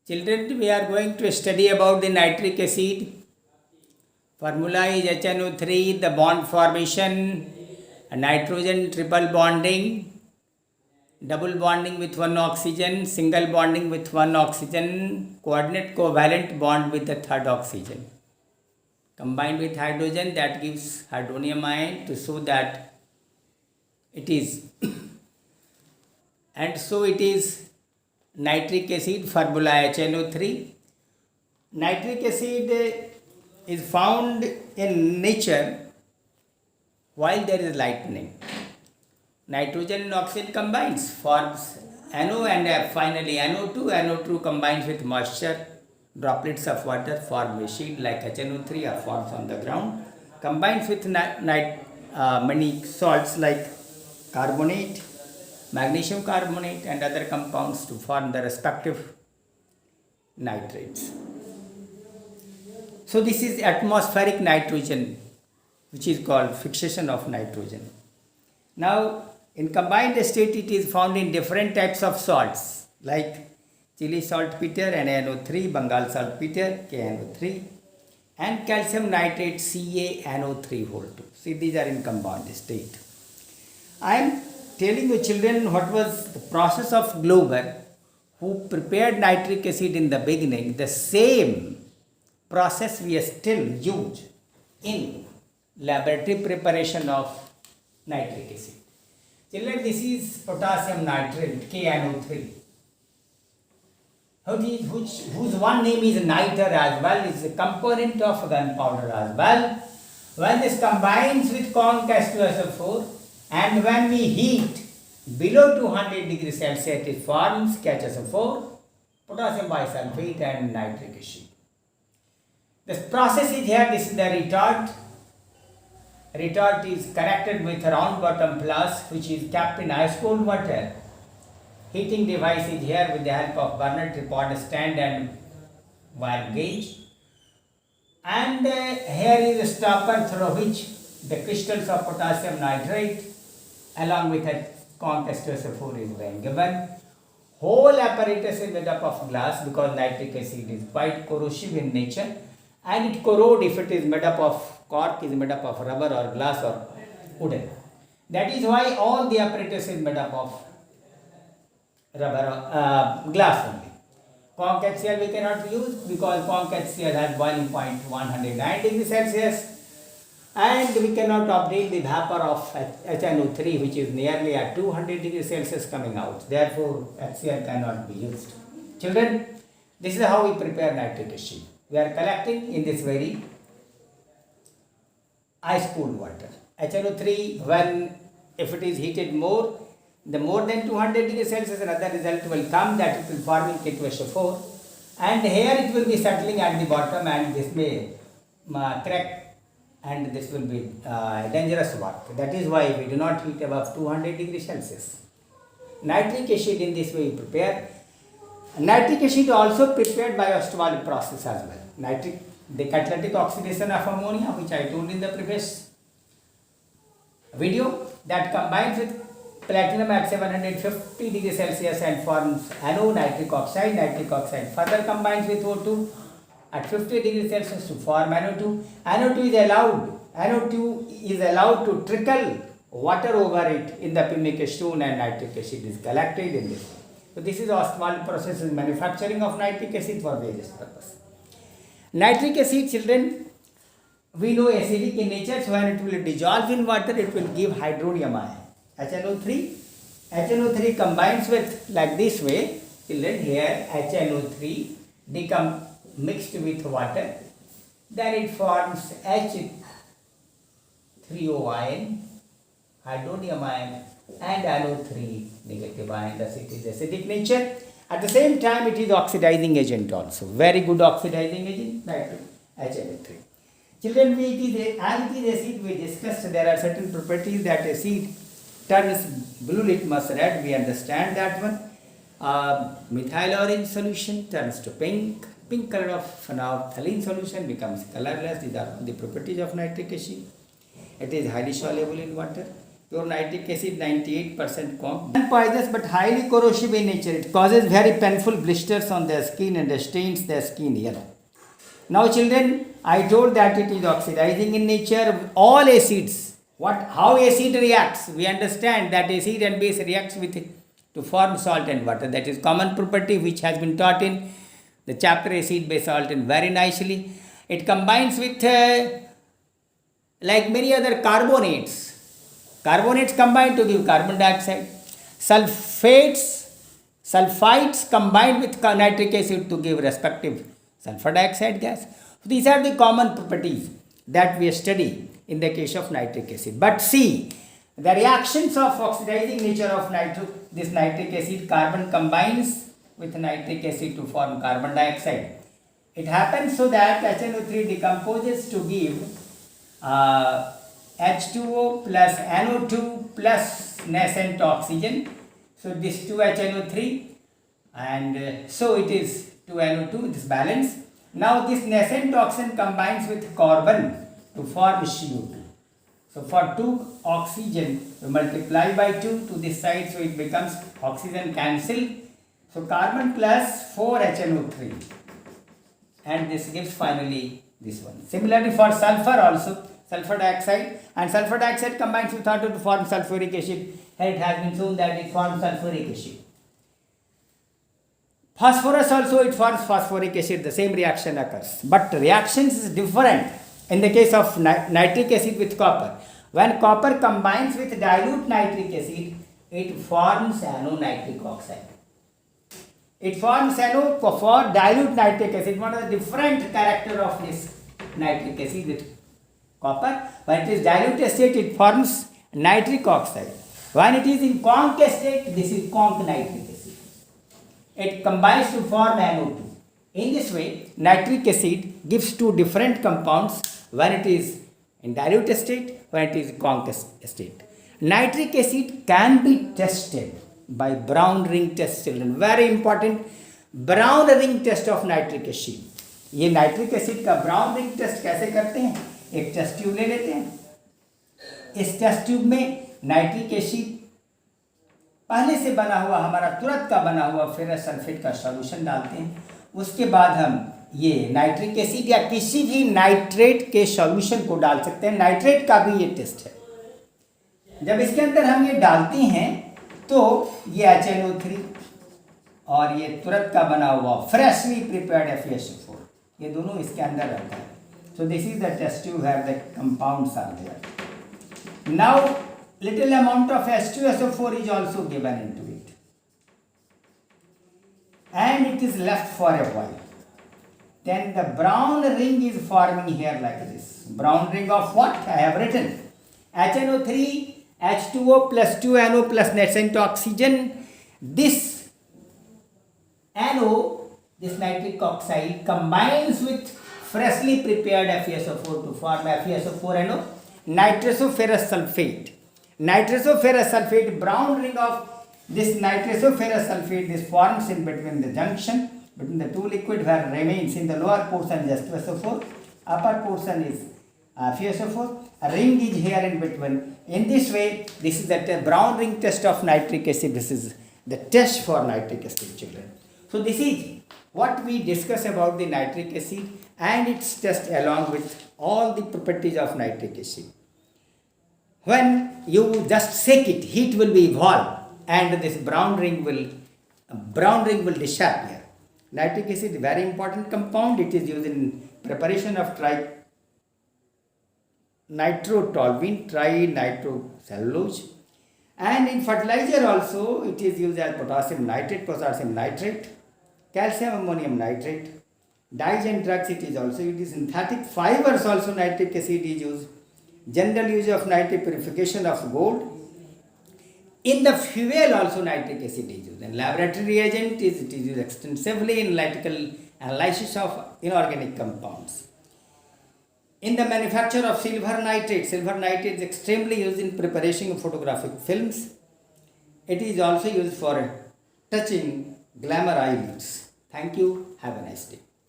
Children, we are going to study about the nitric acid. Formula is HNO3, the bond formation, nitrogen triple bonding, double bonding with one oxygen, single bonding with one oxygen, coordinate covalent bond with the third oxygen. Combined with hydrogen, that gives hydronium ion to show that it is. And so it is nitric acid, formula HNO3. Nitric acid is found in nature while there is lightning. Nitrogen and oxygen combines, forms NO and finally NO2. NO2 combines with moisture, droplets of water form a sheet like HNO3 or forms on the ground. Combines with many salts like carbonate, magnesium carbonate and other compounds to form the respective nitrates. So this is atmospheric nitrogen, which is called fixation of nitrogen. Now in combined state it is found in different types of salts like Chile saltpeter NaNO3, Bengal saltpeter KNO3 and calcium nitrate CaNO3 See, these are in combined state. I am telling you children what was the process of Glover who prepared nitric acid in the beginning. The same process we still use in laboratory preparation of nitric acid. Children, this is potassium nitrate KNO3. Whose one name is niter as well, is a component of gunpowder as well. When this combines with corn H2SO4 and when we heat below 200 degrees Celsius, it forms KHSO4, potassium bisulfate and nitric acid. This process is here, this is the retort. Retort is connected with a round bottom flask which is kept in ice cold water. Heating device is here with the help of burner, tripod stand and wire gauge. And here is a stopper through which the crystals of potassium nitrate along with a corn H2SO4 is being given. Whole apparatus is made up of glass because nitric acid is quite corrosive in nature and it corrode if it is made up of cork, is made up of rubber or glass or wooden. That is why all the apparatus is made up of rubber glass only. Conch HCl we cannot use because conch HCl has boiling point 109 degrees Celsius and we cannot obtain the vapor of HNO3 which is nearly at 200 degrees Celsius coming out. Therefore, HCl cannot be used. Children, this is how we prepare nitric acid. We are collecting in this very ice cooled water. HNO3, when if it is heated more, the more than 200 degrees Celsius, another result will come that it will form in K2SO4 and here it will be settling at the bottom and this may crack and this will be dangerous work. That is why we do not heat above 200 degrees Celsius. Nitric acid in this way we prepare. Nitric acid also prepared by Ostwald process as well. The catalytic oxidation of ammonia, which I told in the previous video, that combines with platinum at 750 degrees Celsius and forms NO nitric oxide. Nitric oxide further combines with O2 at 50 degrees Celsius to form NO2. NO2 is allowed to trickle water over it in the pumic stone and nitric acid is collected in this. So this is Ostwald process in manufacturing of nitric acid for various purposes. Nitric acid, children, we know acidic in nature, so when it will dissolve in water, it will give hydronium ion. HNO3 combines with like this way, children, here HNO3 mixed with water, then it forms H3O ion, hydronium ion and NO3 negative ion, thus it is acidic nature. At the same time it is oxidizing agent also, very good oxidizing agent, HNO3. Children, as it is acid, we discussed there are certain properties that acid turns blue litmus red, we understand that one. Methyl orange solution turns to pink color of phenolphthalein solution becomes colorless. These are the properties of nitric acid. It is highly soluble in water. Pure nitric acid 98% conc. Poisonous but highly corrosive in nature. It causes very painful blisters on the skin and stains the skin yellow. Now children, I told that it is oxidizing in nature. All acids, how acid reacts? We understand that acid and base reacts with it to form salt and water. That is common property which has been taught in the chapter acid, base, salt, and very nicely. It combines with like many other carbonates. Carbonates combine to give carbon dioxide. Sulfides combined with nitric acid to give respective sulfur dioxide gas. These are the common properties that we study in the case of nitric acid. But see, the reactions of oxidizing nature of this nitric acid, carbon combines with nitric acid to form carbon dioxide. It happens so that HNO3 decomposes to give H2O plus NO2 plus nascent oxygen. So this 2HNO3 and so it is 2NO2, this balance. Now this nascent oxygen combines with carbon to form CO2. So for 2 oxygen, we multiply by 2 to this side, so it becomes oxygen cancelled. So carbon plus 4HNO3 and this gives finally this one. Similarly for sulfur also, sulfur dioxide, and sulfur dioxide combines with water to form sulfuric acid. Here it has been shown that it forms sulfuric acid. Phosphorus also, it forms phosphoric acid, the same reaction occurs. But reactions is different in the case of nitric acid with copper. When copper combines with dilute nitric acid, it forms NO nitric oxide. It forms NO for dilute nitric acid. What is the different character of this nitric acid with copper? When it is dilute state, it forms nitric oxide. When it is in conc state, this is conc nitric acid. It combines to form NO2. In this way, nitric acid gives 2 different compounds when it is in dilute state, when it is in conc state. Nitric acid can be tested by Brown ring test, children. Very important, Brown ring test of nitric acid. ये nitric acid का brown ring test कैसे करते हैं? एक test tube ले लेते हैं. इस टेस्ट ट्यूब में नाइट्रिक एसिड पहले से बना हुआ, हमारा तुरंत का बना हुआ फेरस सल्फेट का सॉल्यूशन डालते हैं. उसके बाद हम ये नाइट्रिक एसिड या किसी भी नाइट्रेट के सॉल्यूशन को डाल सकते हैं. नाइट्रेट का भी ये टेस्ट है. जब इसके अंदर हम ये डालते हैं तो ये HNO3 और ये तुरंत का बना हुआ फ्रेशली प्रिपेयर्ड FeSO4, ये दोनों इसके अंदर रहता है. So this is the test tube where the compounds are there. Now little amount of H2SO4 is also given into it, and it is left for a while. Then the brown ring is forming here like this. Brown ring of what? I have written HNO3, H2O plus 2NO plus nascent oxygen. This NO, this nitric oxide, combines with freshly prepared FeSO4 to form FeSO4NO, nitrosoferrous sulfate. Nitrosoferrous sulfate, brown ring of this nitrosoferrous sulfate, this forms in between the junction between the two liquid, where remains in the lower portion is H2SO4, upper portion is FeSO4. A ring is here in between. In this way, this is the brown ring test of nitric acid. This is the test for nitric acid, children. So this is what we discuss about the nitric acid and its test along with all the properties of nitric acid. When you just shake it, heat will be evolved and this brown ring will disappear. Nitric acid is a very important compound. It is used in preparation of nitrotoluene, trinitrocellulose, and in fertilizer also it is used as potassium nitrate, calcium ammonium nitrate. Dyes and drugs it is also used. Synthetic fibers also nitric acid is used. General use of nitric purification of gold. In the fuel also nitric acid is used. And laboratory reagent it is used extensively in analytical analysis of inorganic compounds. In the manufacture of silver nitrate is extremely used in preparation of photographic films. It is also used for touching glamour eyelids. Thank you. Have a nice day.